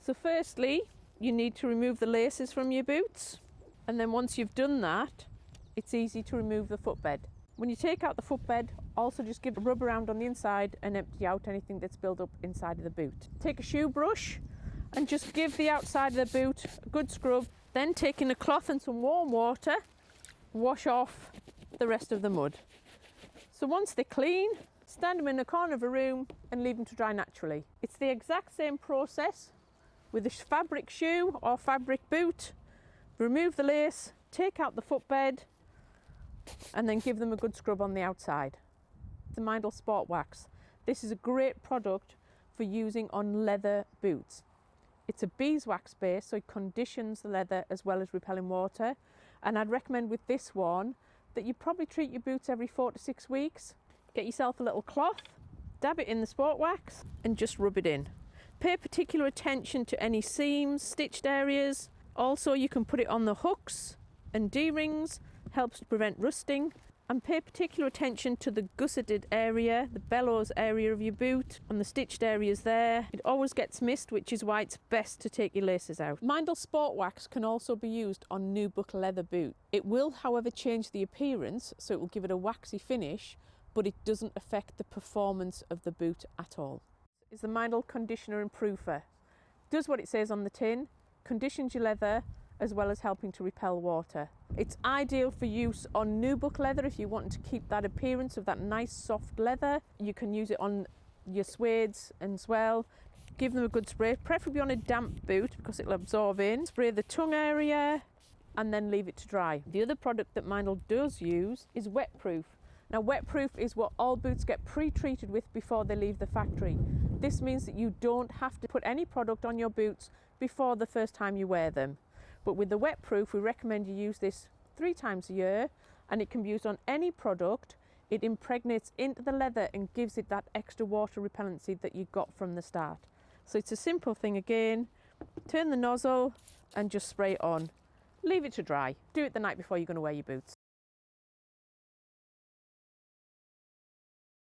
So firstly, you need to remove the laces from your boots. And then once you've done that, it's easy to remove the footbed. When you take out the footbed, also just give a rub around on the inside and empty out anything that's built up inside of the boot. Take a shoe brush and just give the outside of the boot a good scrub. Then taking a cloth and some warm water, wash off the rest of the mud. So once they're clean, stand them in a corner of a room and leave them to dry naturally. It's the exact same process with a fabric shoe or fabric boot. Remove the lace, take out the footbed, and then give them a good scrub on the outside. The Meindl Sport Wax. This is a great product for using on leather boots. It's a beeswax base, so it conditions the leather as well as repelling water. And I'd recommend with this one that you probably treat your boots every 4 to 6 weeks. Get yourself a little cloth, dab it in the sport wax and just rub it in. Pay particular attention to any seams, stitched areas. Also, you can put it on the hooks and D-rings, helps to prevent rusting. And pay particular attention to the gusseted area, the bellows area of your boot, and the stitched areas there. It always gets missed, which is why it's best to take your laces out. Meindl Sport Wax can also be used on nubuck leather boot. It will, however, change the appearance, so it will give it a waxy finish, but it doesn't affect the performance of the boot at all. It's the Meindl Conditioner Improver. Does what it says on the tin, conditions your leather, as well as helping to repel water. It's ideal for use on nubuck leather if you want to keep that appearance of that nice soft leather. You can use it on your suedes as well. Give them a good spray, preferably on a damp boot because it'll absorb in. Spray the tongue area and then leave it to dry. The other product that Meindl does use is wetproof. Now wetproof is what all boots get pre-treated with before they leave the factory. This means that you don't have to put any product on your boots before the first time you wear them. But with the wetproof, we recommend you use this 3 times a year, and it can be used on any product. It impregnates into the leather and gives it that extra water repellency that you got from the start. So it's a simple thing again. Turn the nozzle and just spray it on. Leave it to dry. Do it the night before you're going to wear your boots.